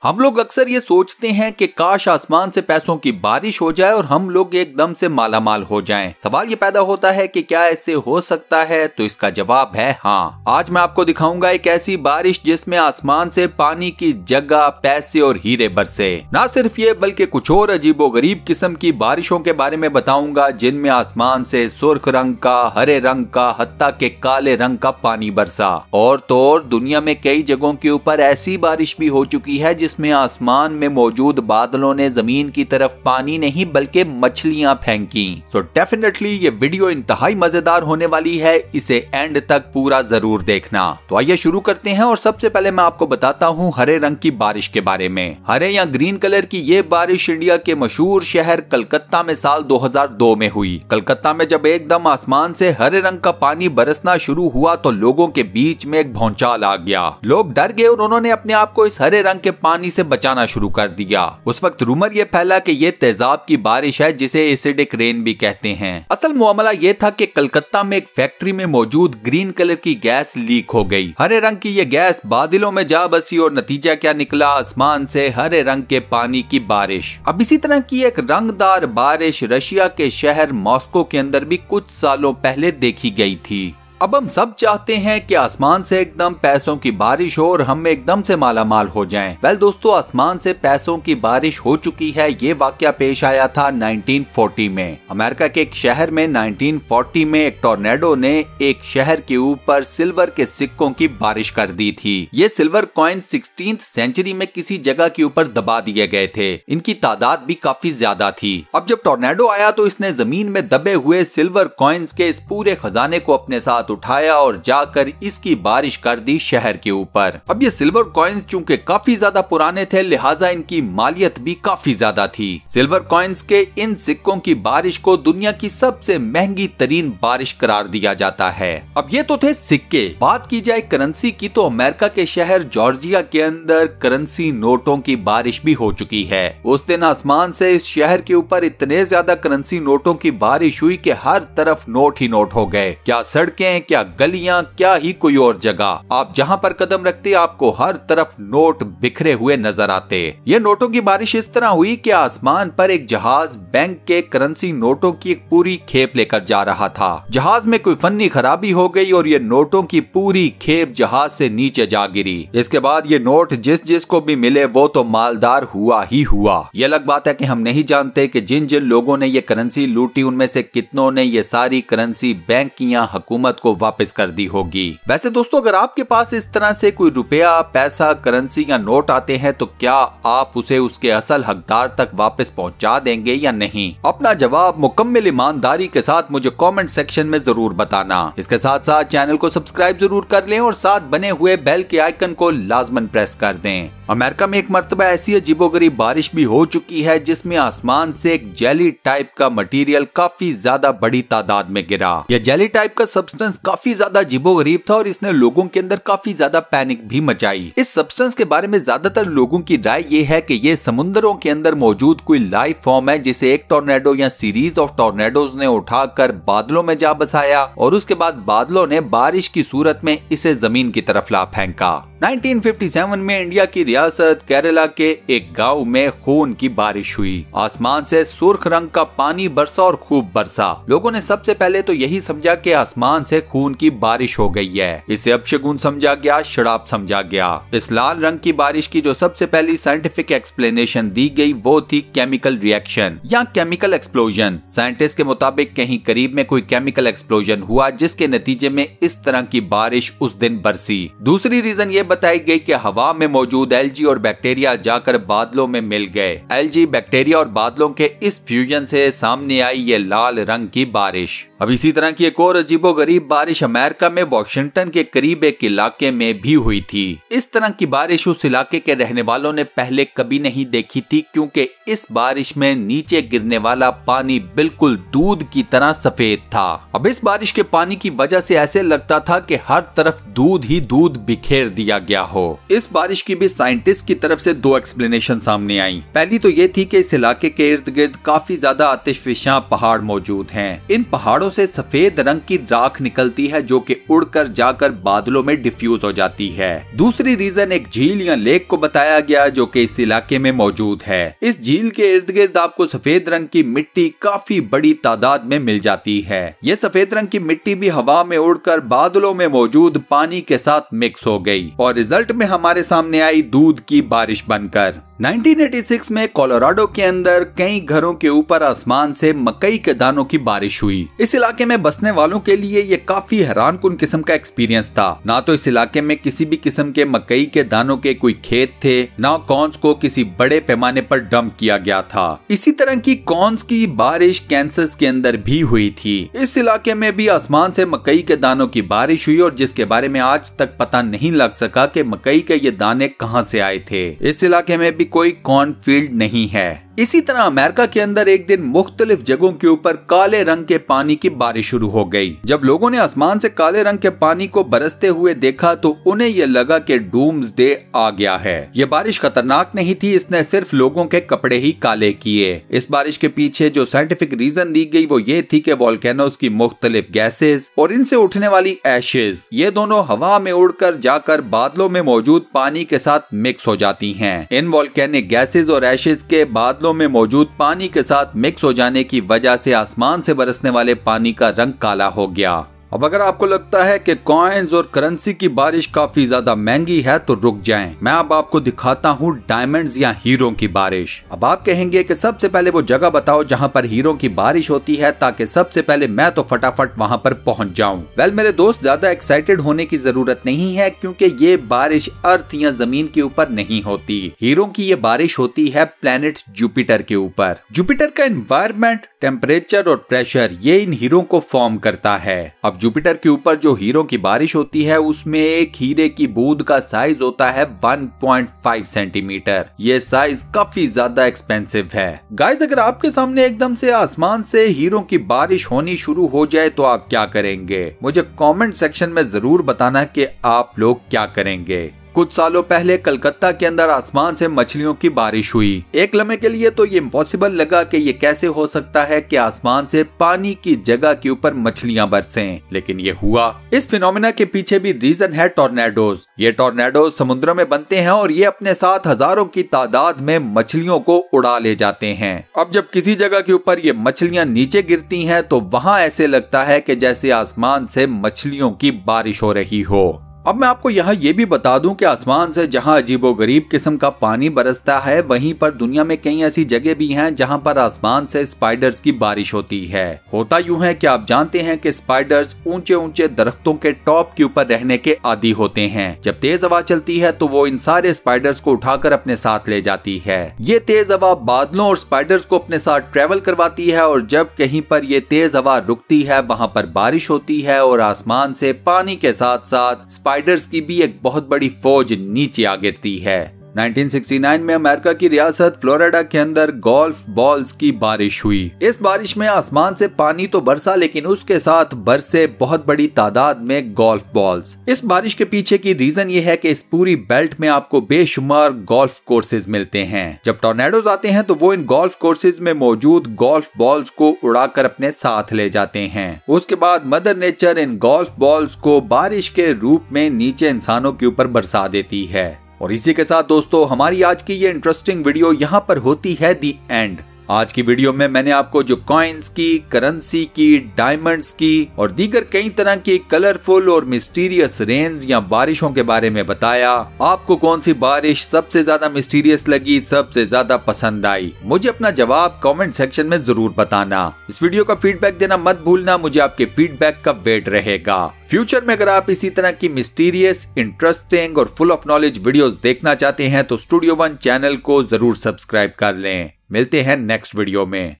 हम लोग अक्सर ये सोचते हैं कि काश आसमान से पैसों की बारिश हो जाए और हम लोग एकदम से मालामाल हो जाएं। सवाल ये पैदा होता है कि क्या ऐसे हो सकता है, तो इसका जवाब है हाँ। आज मैं आपको दिखाऊंगा एक ऐसी बारिश जिसमें आसमान से पानी की जगह पैसे और हीरे बरसे। ना सिर्फ ये बल्कि कुछ और अजीबोगरीब किस्म की बारिशों के बारे में बताऊंगा जिनमें आसमान से सुर्ख रंग का, हरे रंग का, हत्ता के काले रंग का पानी बरसा। और तो और दुनिया में कई जगहों के ऊपर ऐसी बारिश भी हो चुकी है जिसमें आसमान में मौजूद बादलों ने जमीन की तरफ पानी नहीं बल्कि मछलियां फेंकी। तो डेफिनेटली ये वीडियो इंतहाई मजेदार होने वाली है, इसे एंड तक पूरा जरूर देखना। तो आइए शुरू करते हैं और सबसे पहले मैं आपको बताता हूँ हरे रंग की बारिश के बारे में। हरे या ग्रीन कलर की ये बारिश इंडिया के मशहूर शहर कलकत्ता में साल 2002 में हुई। कलकत्ता में जब एकदम आसमान से हरे रंग का पानी बरसना शुरू हुआ तो लोगों के बीच में एक भौचाल आ गया। लोग डर गए और उन्होंने अपने आप को इस हरे रंग के पानी से बचाना शुरू कर दिया। उस वक्त रूमर ये फैला कि ये तेजाब की बारिश है जिसे एसिडिक रेन भी कहते हैं। असल मामला ये था कि कलकत्ता में एक फैक्ट्री में मौजूद ग्रीन कलर की गैस लीक हो गई। हरे रंग की ये गैस बादलों में जा बसी और नतीजा क्या निकला, आसमान से हरे रंग के पानी की बारिश। अब इसी तरह की एक रंगदार बारिश रशिया के शहर मॉस्को के अंदर भी कुछ सालों पहले देखी गई थी। अब हम सब चाहते हैं कि आसमान से एकदम पैसों की बारिश हो और हम एकदम से मालामाल हो जाएं। वेल दोस्तों, आसमान से पैसों की बारिश हो चुकी है। ये वाकया पेश आया था 1940 में। अमेरिका के एक शहर में 1940 में एक टॉर्नेडो ने एक शहर के ऊपर सिल्वर के सिक्कों की बारिश कर दी थी। ये सिल्वर कॉइन 16th सेंचुरी में किसी जगह के ऊपर दबा दिए गए थे। इनकी तादाद भी काफी ज्यादा थी। अब जब टॉर्नेडो आया तो इसने जमीन में दबे हुए सिल्वर कॉइन्स के इस पूरे खजाने को अपने साथ उठाया और जाकर इसकी बारिश कर दी शहर के ऊपर। अब ये सिल्वर कॉइन्स चूंकि काफी ज्यादा पुराने थे लिहाजा इनकी मालियत भी काफी ज्यादा थी। सिल्वर कॉइन्स के इन सिक्कों की बारिश को दुनिया की सबसे महंगी तरीन बारिश करार दिया जाता है। अब ये तो थे सिक्के। बात की जाए करेंसी की तो अमेरिका के शहर जॉर्जिया के अंदर करेंसी नोटों की बारिश भी हो चुकी है। उस दिन आसमान से इस शहर के ऊपर इतने ज्यादा करेंसी नोटों की बारिश हुई कि हर तरफ नोट ही नोट हो गए। क्या सड़कें, क्या गलियां, क्या ही कोई और जगह। आप जहां पर कदम रखते आपको हर तरफ नोट बिखरे हुए नजर आते। ये नोटों की बारिश इस तरह हुई कि आसमान पर एक जहाज बैंक के करेंसी नोटों की एक पूरी खेप लेकर जा रहा था। जहाज में कोई फन्नी खराबी हो गई और ये नोटों की पूरी खेप जहाज से नीचे जा गिरी। इसके बाद ये नोट जिस जिस को भी मिले वो तो मालदार हुआ ही हुआ। ये अलग बात है कि हम नहीं जानते कि जिन जिन लोगों ने ये करेंसी लूटी उनमें से कितनों ने ये सारी करेंसी बैंक या हुकूमत को वापस कर दी होगी। वैसे दोस्तों, अगर आपके पास इस तरह से कोई रुपया, पैसा, करेंसी या नोट आते हैं तो क्या आप उसे उसके असल हकदार तक वापस पहुंचा देंगे या नहीं? अपना जवाब मुकम्मल ईमानदारी के साथ मुझे कमेंट सेक्शन में जरूर बताना। इसके साथ साथ चैनल को सब्सक्राइब जरूर कर लें और साथ बने हुए बेल के आइकन को लाजमन प्रेस कर दें। अमेरिका में एक मर्तबा ऐसी अजीबोगरीब बारिश भी हो चुकी है जिसमें आसमान से एक जेली टाइप का मटेरियल काफी ज्यादा बड़ी तादाद में गिरा। यह जेली टाइप का सब्सटेंस काफी ज्यादा अजीबोगरीब था और इसने लोगों के अंदर काफी ज्यादा पैनिक भी मचाई। इस सब्सटेंस के बारे में ज्यादातर लोगों की राय ये है कि ये समुद्रों के अंदर मौजूद कोई लाइफ फॉर्म है जिसे एक टॉर्नेडो या सीरीज ऑफ टॉर्नेडोज ने उठाकर बादलों में जा बसाया और उसके बाद बादलों ने बारिश की सूरत में इसे जमीन की तरफ ला फेंका। 1957 में इंडिया की रियासत केरला के एक गांव में खून की बारिश हुई। आसमान से सुर्ख रंग का पानी बरसा और खूब बरसा। लोगों ने सबसे पहले तो यही समझा कि आसमान से खून की बारिश हो गई है। इसे अपशगुन समझा गया, शराब समझा गया। इस लाल रंग की बारिश की जो सबसे पहली साइंटिफिक एक्सप्लेनेशन दी गई वो थी केमिकल रिएक्शन या केमिकल एक्सप्लोजन। साइंटिस्ट के मुताबिक कहीं करीब में कोई केमिकल एक्सप्लोजन हुआ जिसके नतीजे में इस तरह की बारिश उस दिन बरसी। दूसरी रीजन ये बताई गई कि हवा में मौजूद एलजी और बैक्टीरिया जाकर बादलों में मिल गए। एलजी, बैक्टीरिया और बादलों के इस फ्यूजन से सामने आई ये लाल रंग की बारिश। अब इसी तरह की एक और अजीबोगरीब बारिश अमेरिका में वॉशिंगटन के करीब एक इलाके में भी हुई थी। इस तरह की बारिश उस इलाके के रहने वालों ने पहले कभी नहीं देखी थी क्योंकि इस बारिश में नीचे गिरने वाला पानी बिल्कुल दूध की तरह सफेद था। अब इस बारिश के पानी की वजह से ऐसे लगता था कि हर तरफ दूध ही दूध बिखेर दिया किया गया हो। इस बारिश की भी साइंटिस्ट की तरफ से दो एक्सप्लेनेशन सामने आई। पहली तो ये थी कि इस इलाके के इर्द गिर्द काफी ज्यादा आतिशफिशां पहाड़ मौजूद हैं। इन पहाड़ों से सफेद रंग की राख निकलती है जो कि उड़कर जाकर बादलों में डिफ्यूज हो जाती है। दूसरी रीजन एक झील या लेक को बताया गया जो कि इस इलाके में मौजूद है। इस झील के इर्द गिर्द आपको सफेद रंग की मिट्टी काफी बड़ी तादाद में मिल जाती है। ये सफेद रंग की मिट्टी भी हवा में उड़कर बादलों में मौजूद पानी के साथ मिक्स हो गई और रिजल्ट में हमारे सामने आई दूध की बारिश बनकर। 1986 में कोलोराडो के अंदर कई घरों के ऊपर आसमान से मकई के दानों की बारिश हुई। इस इलाके में बसने वालों के लिए ये काफी हैरानकुन किस्म का एक्सपीरियंस था। ना तो इस इलाके में किसी भी किस्म के मकई के दानों के कोई खेत थे, ना कॉर्न्स को किसी बड़े पैमाने पर डंप किया गया था। इसी तरह की कॉर्न्स की बारिश कैंसस के अंदर भी हुई थी। इस इलाके में भी आसमान से मकई के दानों की बारिश हुई और जिसके बारे में आज तक पता नहीं लग सका कि मकई के ये दाने कहां से आए थे। इस इलाके में भी कोई कॉर्न फील्ड नहीं है। इसी तरह अमेरिका के अंदर एक दिन मुख्तलिफ जगहों के ऊपर काले रंग के पानी की बारिश शुरू हो गई। जब लोगों ने आसमान से काले रंग के पानी को बरसते हुए देखा तो उन्हें यह लगा कि डूम्सडे आ गया है। यह बारिश खतरनाक नहीं थी, इसने सिर्फ लोगों के कपड़े ही काले किए। इस बारिश के पीछे जो साइंटिफिक रीजन दी गई वो ये थी कि वोल्केनोज की मुख्तलिफ गैसेज और इनसे उठने वाली एशेज ये दोनों हवा में उड़कर जाकर बादलों में मौजूद पानी के साथ मिक्स हो जाती हैं। इन वोल्केनिक गैसेज और एशेज के बादलों में मौजूद पानी के साथ मिक्स हो जाने की वजह से आसमान से बरसने वाले पानी का रंग काला हो गया। अब अगर आपको लगता है कि कॉइन्स और करेंसी की बारिश काफी ज्यादा महंगी है तो रुक जाएं। मैं अब आपको दिखाता हूँ डायमंड्स या हीरो की बारिश। अब आप कहेंगे कि सबसे पहले वो जगह बताओ जहाँ पर हीरो की बारिश होती है ताकि सबसे पहले मैं तो फटाफट वहाँ पर पहुँच जाऊँ। वेल मेरे दोस्त, ज्यादा एक्साइटेड होने की जरूरत नहीं है क्योंकि ये बारिश अर्थ या जमीन के ऊपर नहीं होती। हीरो की ये बारिश होती है प्लेनेट जुपिटर के ऊपर। जुपिटर का एनवायरनमेंट, टेम्परेचर और प्रेशर ये इन हीरो को फॉर्म करता है। अब जुपिटर के ऊपर जो हीरो की बारिश होती है उसमें एक हीरे की बूंद का साइज होता है 1.5 सेंटीमीटर। ये साइज काफी ज्यादा एक्सपेंसिव है। गाइस, अगर आपके सामने एकदम से आसमान से हीरो की बारिश होनी शुरू हो जाए तो आप क्या करेंगे? मुझे कमेंट सेक्शन में जरूर बताना कि आप लोग क्या करेंगे। कुछ सालों पहले कलकत्ता के अंदर आसमान से मछलियों की बारिश हुई। एक लम्हे के लिए तो ये इम्पॉसिबल लगा कि ये कैसे हो सकता है कि आसमान से पानी की जगह के ऊपर मछलियां बरसें, लेकिन ये हुआ। इस फिनोमेना के पीछे भी रीजन है टॉर्नेडोज। ये टॉर्नेडोज समुद्रों में बनते हैं और ये अपने साथ हजारों की तादाद में मछलियों को उड़ा ले जाते हैं। अब जब किसी जगह के ऊपर ये मछलियां नीचे गिरती हैं तो वहां ऐसे लगता है कि जैसे आसमान से मछलियों की बारिश हो रही हो। अब मैं आपको यहाँ ये भी बता दूं कि आसमान से जहाँ अजीबोगरीब किस्म का पानी बरसता है वहीं पर दुनिया में कई ऐसी जगह भी हैं जहाँ पर आसमान से स्पाइडर्स की बारिश होती है। होता यूं है कि आप जानते हैं कि स्पाइडर्स ऊंचे ऊंचे दरख्तों के टॉप के ऊपर रहने के आदी होते हैं। जब तेज हवा चलती है तो वो इन सारे स्पाइडर्स को उठाकर अपने साथ ले जाती है। ये तेज हवा बादलों और स्पाइडर्स को अपने साथ ट्रेवल करवाती है और जब कहीं पर ये तेज हवा रुकती है वहाँ पर बारिश होती है और आसमान से पानी के साथ साथ स्पाइडर्स की भी एक बहुत बड़ी फौज नीचे आ गिरती है। 1969 में अमेरिका की रियासत फ्लोरिडा के अंदर गोल्फ बॉल्स की बारिश हुई। इस बारिश में आसमान से पानी तो बरसा लेकिन उसके साथ बरसे बहुत बड़ी तादाद में गोल्फ बॉल्स। इस बारिश के पीछे की रीजन ये है कि इस पूरी बेल्ट में आपको बेशुमार गोल्फ कोर्सेज मिलते हैं। जब टॉर्नेडोज आते हैं तो वो इन गोल्फ कोर्सेज में मौजूद गोल्फ बॉल्स को उड़ाकर अपने साथ ले जाते हैं। उसके बाद mother nature in golf balls को बारिश के रूप में नीचे इंसानों के ऊपर बरसा देती है। और इसी के साथ दोस्तों हमारी आज की ये इंटरेस्टिंग वीडियो यहाँ पर होती है दी एंड। आज की वीडियो में मैंने आपको जो कॉइन्स की, करेंसी की, डायमंड्स की और दीगर कई तरह की कलरफुल और मिस्टीरियस रेन्स या बारिशों के बारे में बताया। आपको कौन सी बारिश सबसे ज्यादा मिस्टीरियस लगी, सबसे ज्यादा पसंद आई? मुझे अपना जवाब कमेंट सेक्शन में जरूर बताना। इस वीडियो का फीडबैक देना मत भूलना, मुझे आपके फीडबैक का वेट रहेगा। फ्यूचर में अगर आप इसी तरह की मिस्टीरियस, इंटरेस्टिंग और फुल ऑफ नॉलेज वीडियोस देखना चाहते हैं तो स्टूडियो वन चैनल को जरूर सब्सक्राइब कर लें। मिलते हैं नेक्स्ट वीडियो में।